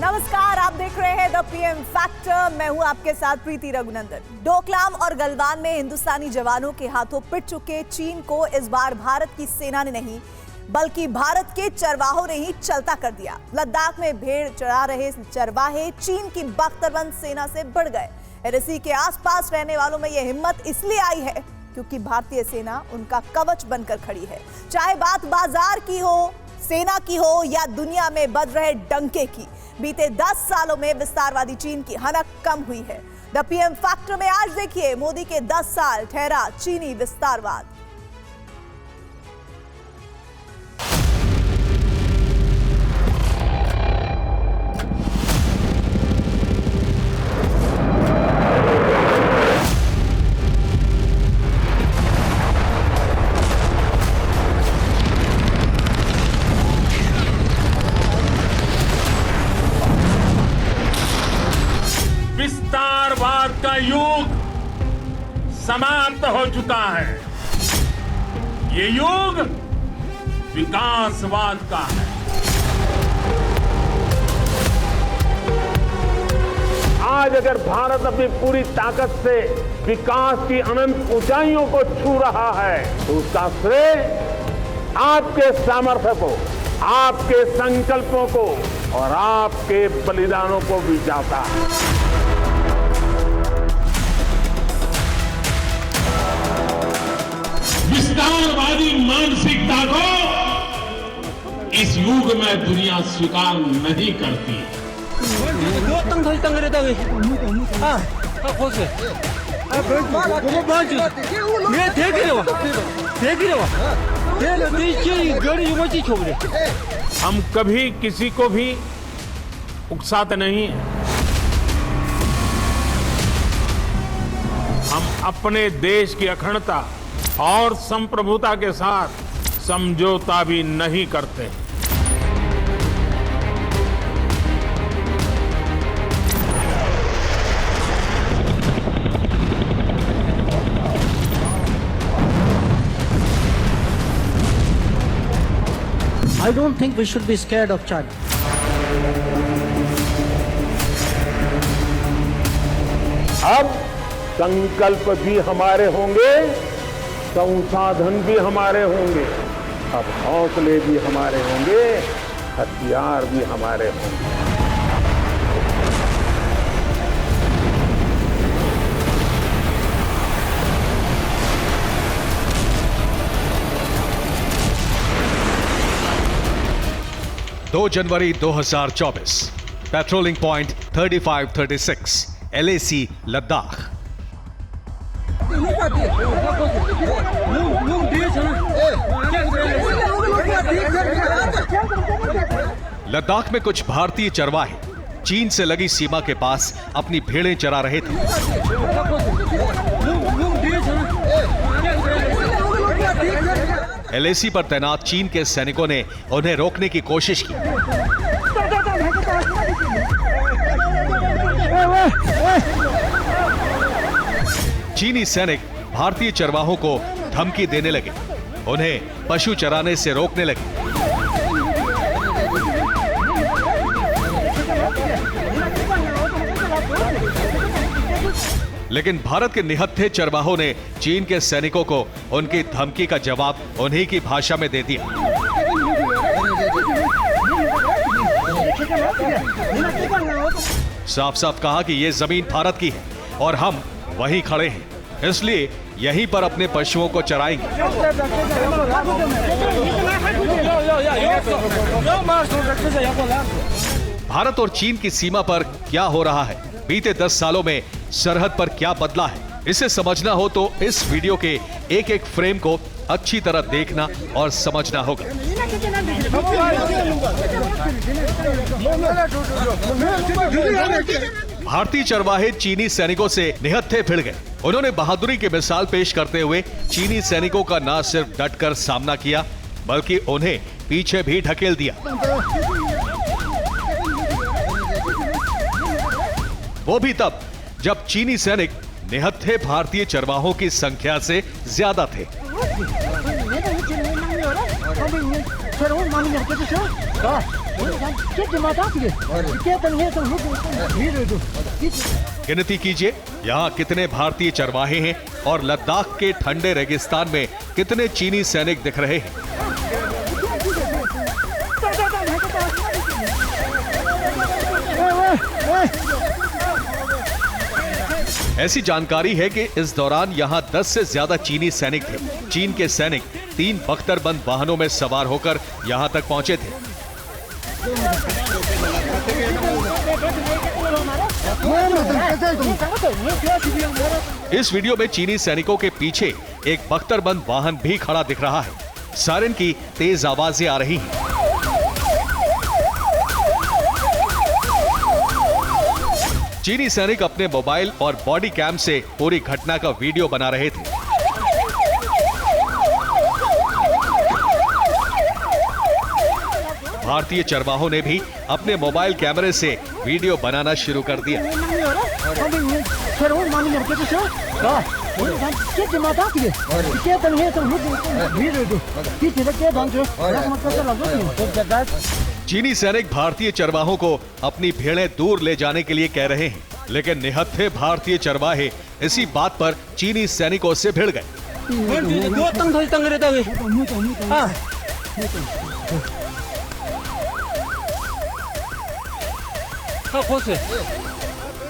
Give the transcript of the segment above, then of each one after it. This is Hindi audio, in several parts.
नमस्कार, आप देख रहे हैं द पीएम फैक्टर। मैं हूं आपके साथ प्रीति रघुनंदन। डोकलाम और गलवान में हिंदुस्तानी जवानों के हाथों पिट चुके चीन को इस बार भारत की सेना ने नहीं बल्कि भारत के चरवाहों ने ही चलता कर दिया। लद्दाख में भेड़ चरा रहे चरवाहे चीन की बख्तरबंद सेना से बढ़ गए। एलएसी के आसपास रहने वालों में यह हिम्मत इसलिए आई है क्योंकि भारतीय सेना उनका कवच बनकर खड़ी है। चाहे बात बाजार की हो, सेना की हो या दुनिया में बज रहे डंके की, बीते 10 सालों में विस्तारवादी चीन की हनक कम हुई है। द पीएम फैक्टर में आज देखिए, मोदी के 10 साल ठहरा चीनी विस्तारवाद। विस्तारवाद का युग समाप्त हो चुका है। ये युग विकासवाद का है। आज अगर भारत अपनी पूरी ताकत से विकास की अनंत ऊंचाइयों को छू रहा है तो उसका श्रेय आपके सामर्थ्य को, आपके संकल्पों को और आपके बलिदानों को भी जाता है। विस्तारवादी मानसिकता को इस युग में दुनिया स्वीकार नहीं करती। हम कभी किसी को भी उकसाते नहीं हैं। हम अपने देश की अखंडता और संप्रभुता के साथ समझौता भी नहीं करते। I don't think we should be scared of China. अब संकल्प भी हमारे होंगे, संसाधन भी हमारे होंगे, अब हौसले भी हमारे होंगे, हथियार भी हमारे होंगे। दो जनवरी 2024, patrolling point 3536, LAC Ladakh. Ladakh में कुछ भारतीय चरवाहे चीन से लगी सीमा के पास अपनी भेड़ें चरा रहे थे। LAC पर तैनात चीन के सैनिकों ने उन्हें रोकने की कोशिश की। चीनी सैनिक भारतीय चरवाहों को धमकी देने लगे, उन्हें पशु चराने से रोकने लगे। लेकिन भारत के निहत्थे चरवाहों ने चीन के सैनिकों को उनकी धमकी का जवाब उन्हीं की भाषा में दे दिया। साफ साफ कहा कि यह जमीन भारत की है और हम वहीं खड़े हैं, इसलिए यहीं पर अपने पशुओं को चराएंगे। भारत और चीन की सीमा पर क्या हो रहा है, बीते 10 सालों में सरहद पर क्या बदला है, इसे समझना हो तो इस वीडियो के एक एक फ्रेम को अच्छी तरह देखना और समझना होगा। भारतीय चरवाहे चीनी सैनिकों से निहत्थे भिड़ गए। उन्होंने बहादुरी की मिसाल पेश करते हुए चीनी सैनिकों का न सिर्फ डटकर सामना किया बल्कि उन्हें पीछे भी ढकेल दिया। वो भी तब जब चीनी सैनिक निहत्थे भारतीय चरवाहों की संख्या से ज्यादा थे। गिनती कीजिए यहाँ कितने भारतीय चरवाहे हैं और लद्दाख के ठंडे रेगिस्तान में कितने चीनी सैनिक दिख रहे हैं। ऐसी जानकारी है कि इस दौरान यहाँ 10 से ज्यादा चीनी सैनिक थे। चीन के सैनिक 3 बख्तरबंद वाहनों में सवार होकर यहाँ तक पहुंचे थे। इस वीडियो में चीनी सैनिकों के पीछे एक बख्तरबंद वाहन भी खड़ा दिख रहा है। सायरन की तेज आवाजें आ रही हैं। चीनी सैनिक अपने मोबाइल और बॉडी कैम से पूरी घटना का वीडियो बना रहे थे। भारतीय चरवाहों ने भी अपने मोबाइल कैमरे से वीडियो बनाना शुरू कर दिया। चीनी सैनिक भारतीय चरवाहों को अपनी भेड़ें दूर ले जाने के लिए कह रहे हैं, लेकिन निहत्थे भारतीय चरवाहे इसी बात पर चीनी सैनिकों से भिड़ गए।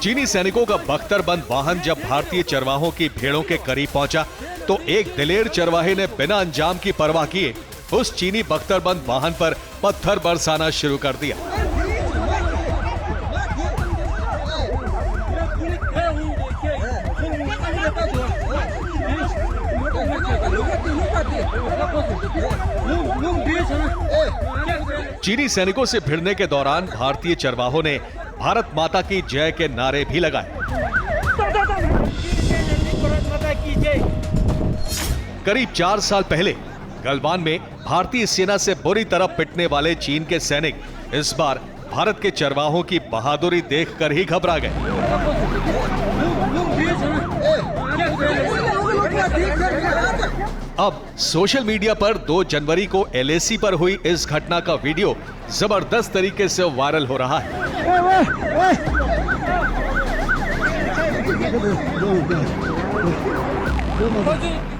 चीनी सैनिकों का बख्तरबंद वाहन जब भारतीय चरवाहों की भेड़ों के करीब पहुंचा तो एक दिलेर चरवाहे ने बिना अंजाम की परवाह किए उस चीनी बख्तरबंद वाहन पर पत्थर बरसाना शुरू कर दिया। चीनी सैनिकों से भिड़ने के दौरान भारतीय चरवाहों ने भारत माता की जय के नारे भी लगाए। करीब 4 साल पहले गलवान में भारतीय सेना से बुरी तरह पिटने वाले चीन के सैनिक इस बार भारत के चरवाहों की बहादुरी देखकर ही घबरा गए। अब सोशल मीडिया पर 2 जनवरी को LAC पर हुई इस घटना का वीडियो जबरदस्त तरीके से वायरल हो रहा है।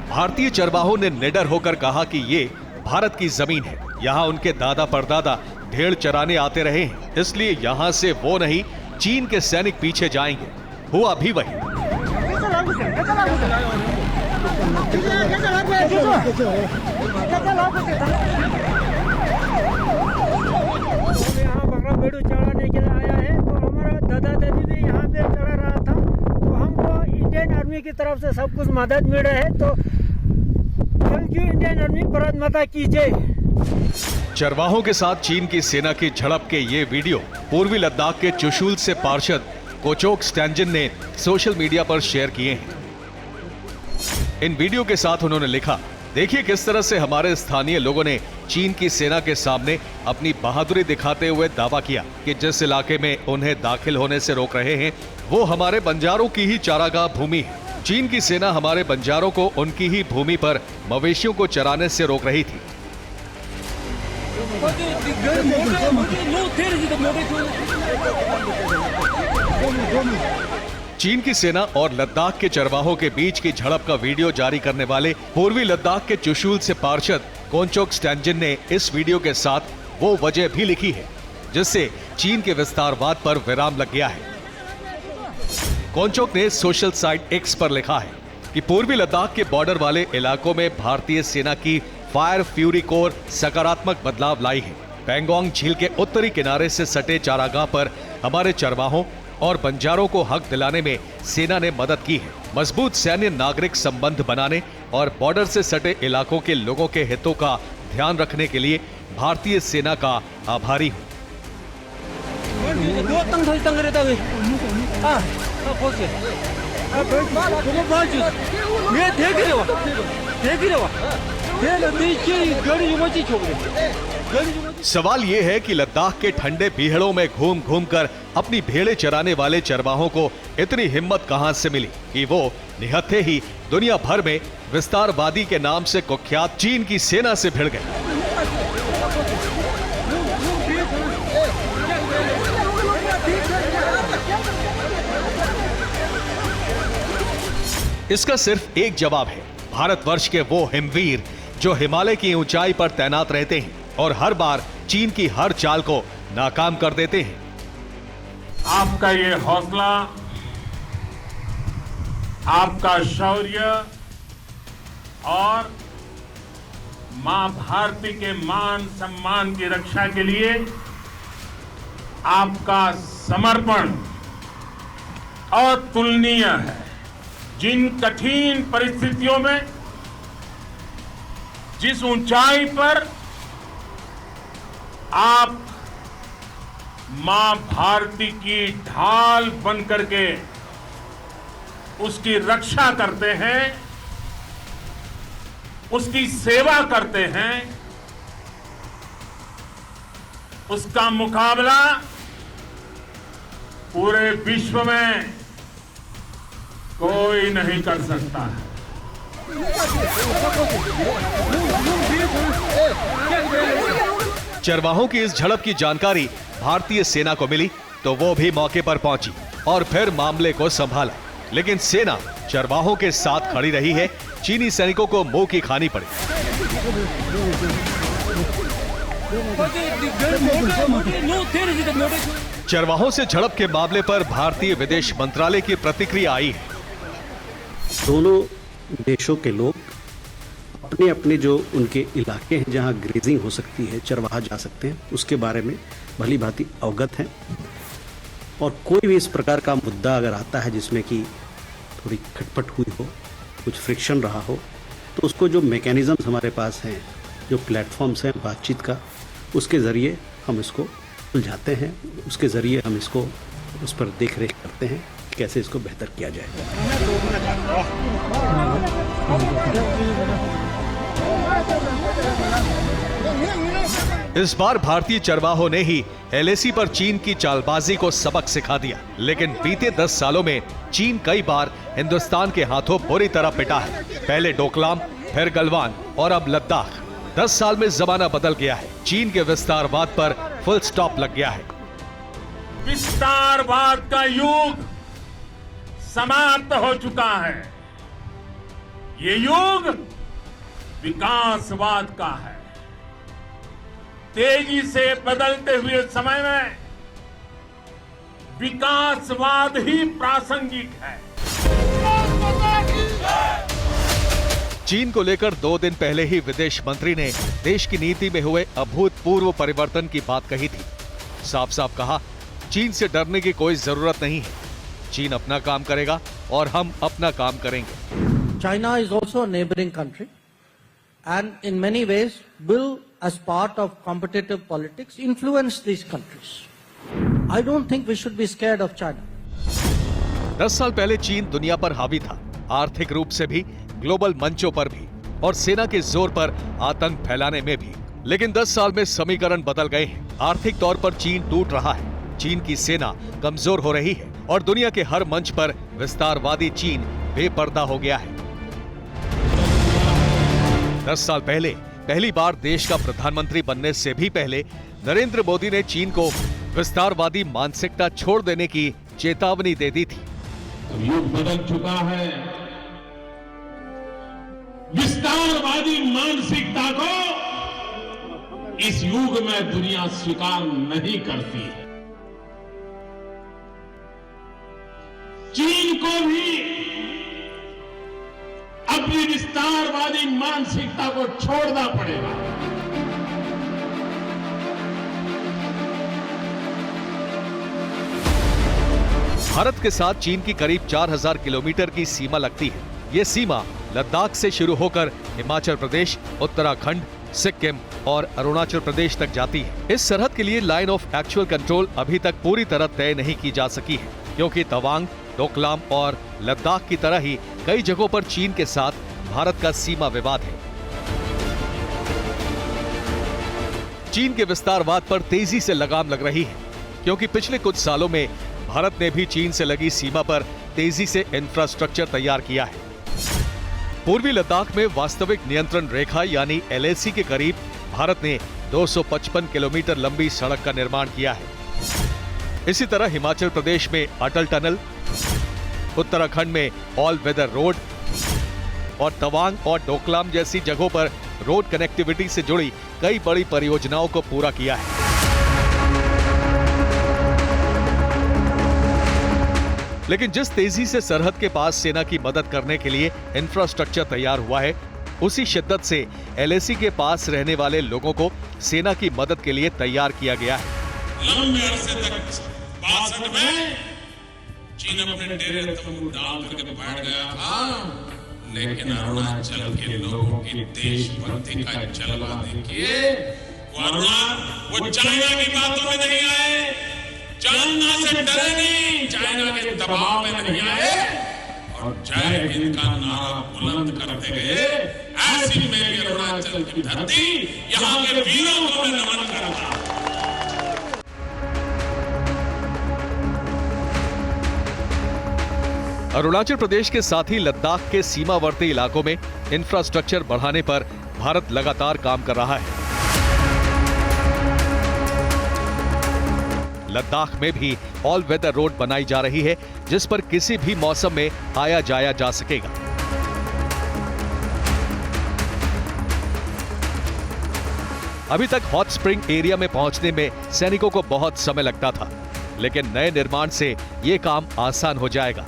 भारतीय चरवाहों ने निडर होकर कहा कि ये भारत की जमीन है, यहाँ उनके दादा परदादा भेड़ चराने आते रहे हैं, इसलिए यहाँ से वो नहीं चीन के सैनिक पीछे जाएंगे। हुआ भी वही। यहाँ बकरा भेड़ू चढ़ाने के लिए आया है, तो हमारा दादा दादी भी यहाँ पे चढ़ा रहा था, तो हमको इंडियन आर्मी की तरफ से सब कुछ मदद मिल रहा है। तो thank you Indian army, Bharat माता की जय। चरवाहों के साथ चीन की सेना की झड़प के ये वीडियो पूर्वी लद्दाख के चुशूल से पार्षद कोचोक स्टैंजिन ने सोशल मीडिया पर शेयर किए हैं। इन वीडियो के साथ उन्होंने लिखा, देखिए किस तरह से हमारे स्थानीय लोगों ने चीन की सेना के सामने अपनी बहादुरी दिखाते हुए दावा किया कि जिस इलाके में उन्हें दाखिल होने से रोक रहे हैं वो हमारे बंजारों की ही चारागाह भूमि है। चीन की सेना हमारे बंजारों को उनकी ही भूमि पर मवेशियों को चराने से रोक रही थी। चीन की सेना और लद्दाख के चरवाहों के बीच की झड़प का वीडियो जारी करने वाले पूर्वी लद्दाख के चुशूल से पार्षद कोचोक स्टैंजिन ने इस वीडियो के साथ वो वजह भी लिखी है जिससे चीन के विस्तारवाद पर विराम लग गया है। कोचोक ने सोशल साइट X पर लिखा है कि पूर्वी लद्दाख के बॉर्डर वाले इलाकों में भारतीय सेना की फायर फ्यूरी कोर सकारात्मक बदलाव लाई है। पैंगोंग झील के उत्तरी किनारे से सटे चारागाह पर हमारे चरवाहों और बंजारों को हक दिलाने में सेना ने मदद की है। मजबूत सैन्य नागरिक संबंध बनाने और बॉर्डर से सटे इलाकों के लोगों के हितों का ध्यान रखने के लिए भारतीय सेना का आभारी हूँ। सवाल ये है कि लद्दाख के ठंडे बीहड़ों में घूम घूम कर अपनी भेड़ें चराने वाले चरवाहों को इतनी हिम्मत कहां से मिली कि वो निहत्थे ही दुनिया भर में विस्तारवादी के नाम से कुख्यात चीन की सेना से भिड़ गए। इसका सिर्फ एक जवाब है, भारतवर्ष के वो हिमवीर जो हिमालय की ऊंचाई पर तैनात रहते हैं और हर बार चीन की हर चाल को नाकाम कर देते हैं। आपका ये हौसला, आपका शौर्य और मां भारती के मान सम्मान की रक्षा के लिए आपका समर्पण अतुलनीय है। जिन कठिन परिस्थितियों में, जिस ऊंचाई पर आप मां भारती की ढाल बन करके उसकी रक्षा करते हैं, उसकी सेवा करते हैं, उसका मुकाबला पूरे विश्व में कोई नहीं कर सकता है। चरवाहों की इस झड़प की जानकारी भारतीय सेना को मिली तो वो भी मौके पर पहुंची और फिर मामले को संभाला, लेकिन सेना चरवाहों के साथ खड़ी रही है। चीनी सैनिकों को मुंह की खानी पड़ी। चरवाहों से झड़प के मामले पर भारतीय विदेश मंत्रालय की प्रतिक्रिया आई है। दोनों देशों के लोग अपने अपने जो उनके इलाके हैं जहां ग्रेजिंग हो सकती है, चरवाहा जा सकते हैं, उसके बारे में भली भांति अवगत हैं। और कोई भी इस प्रकार का मुद्दा अगर आता है जिसमें कि थोड़ी खटपट हुई हो, कुछ फ्रिक्शन रहा हो, तो उसको जो मैकेनिज्म्स हमारे पास हैं, जो प्लेटफॉर्म्स हैं बातचीत का, उसके ज़रिए हम इसको सुलझाते हैं, उसके ज़रिए हम इसको उस पर देख रेख करते हैं कैसे इसको बेहतर किया जाए। इस बार भारतीय चरवाहों ने ही एलएसी पर चीन की चालबाजी को सबक सिखा दिया, लेकिन बीते 10 सालों में चीन कई बार हिंदुस्तान के हाथों बुरी तरह पिटा है। पहले डोकलाम, फिर गलवान और अब लद्दाख। 10 साल में जमाना बदल गया है। चीन के विस्तारवाद पर फुल स्टॉप लग गया है। विस्तारवाद का युग समाप्त हो चुका है। ये युग विकासवाद का है। तेजी से बदलते हुए समय में विकासवाद ही प्रासंगिक है। चीन को लेकर 2 दिन पहले ही विदेश मंत्री ने देश की नीति में हुए अभूतपूर्व परिवर्तन की बात कही थी। साफ साफ कहा, चीन से डरने की कोई जरूरत नहीं है। चीन अपना काम करेगा और हम अपना काम करेंगे। China is also a neighboring country and in many ways will, as part of competitive politics, influence these countries. I don't think we should be scared of China. 10 साल पहले चीन दुनिया पर हावी था, आर्थिक रूप से भी, ग्लोबल मंचों पर भी और सेना के जोर पर आतंक फैलाने में भी। लेकिन 10 साल में समीकरण बदल गए हैं। आर्थिक तौर पर चीन टूट रहा है, चीन की सेना कमजोर हो रही है और दुनिया के हर मंच पर विस्तारवादी चीन बेपर्दा हो गया है। 10 साल पहले पहली बार देश का प्रधानमंत्री बनने से भी पहले नरेंद्र मोदी ने चीन को विस्तारवादी मानसिकता छोड़ देने की चेतावनी दे दी थी। युग बदल चुका है। विस्तारवादी मानसिकता को इस युग में दुनिया स्वीकार नहीं करती है। चीन को भी अपनी विस्तारवादी मानसिकता को छोड़ना पड़ेगा। भारत के साथ चीन की करीब 4000 किलोमीटर की सीमा लगती है। ये सीमा लद्दाख से शुरू होकर हिमाचल प्रदेश, उत्तराखंड, सिक्किम और अरुणाचल प्रदेश तक जाती है। इस सरहद के लिए लाइन ऑफ एक्चुअल कंट्रोल अभी तक पूरी तरह तय नहीं की जा सकी है, क्योंकि तवांग, डोकलाम और लद्दाख की तरह ही कई जगहों पर चीन के साथ भारत का सीमा विवाद है। चीन के विस्तारवाद पर तेजी से लगाम लग रही है, क्योंकि पिछले कुछ सालों में भारत ने भी चीन से लगी सीमा पर तेजी से इंफ्रास्ट्रक्चर तैयार किया है। पूर्वी लद्दाख में वास्तविक नियंत्रण रेखा यानी एलएसी के करीब भारत ने 255 किलोमीटर लंबी सड़क का निर्माण किया है। इसी तरह हिमाचल प्रदेश में अटल टनल, उत्तराखंड में ऑल वेदर रोड, और तवांग और डोकलाम जैसी जगहों पर रोड कनेक्टिविटी से जुड़ी कई बड़ी परियोजनाओं को पूरा किया है। लेकिन जिस तेजी से सरहद के पास सेना की मदद करने के लिए इंफ्रास्ट्रक्चर तैयार हुआ है, उसी शिद्दत से LAC के पास रहने वाले लोगों को सेना की मदद के लिए तैयार किया गया है। लंबे अरसे तक 62 में चीन अपने डेरे तंबू डाल करके बैठ गया था, लेकिन अरुणाचल के लोगों की देशभक्ति का जलवा देखिए। वो चाइना की बातों में नहीं आए, चाइना से डरे नहीं, चाइना के दबाव में नहीं आए और जय हिंद का नारा बुलंद करते गए। ऐसी मेरी अरुणाचल की धरती, यहाँ के वीरों को मैं नमन करता हूं। अरुणाचल प्रदेश के साथ ही लद्दाख के सीमावर्ती इलाकों में इंफ्रास्ट्रक्चर बढ़ाने पर भारत लगातार काम कर रहा है। लद्दाख में भी ऑल वेदर रोड बनाई जा रही है, जिस पर किसी भी मौसम में आया जाया जा सकेगा। अभी तक हॉट स्प्रिंग एरिया में पहुंचने में सैनिकों को बहुत समय लगता था, लेकिन नए निर्माण से यह काम आसान हो जाएगा।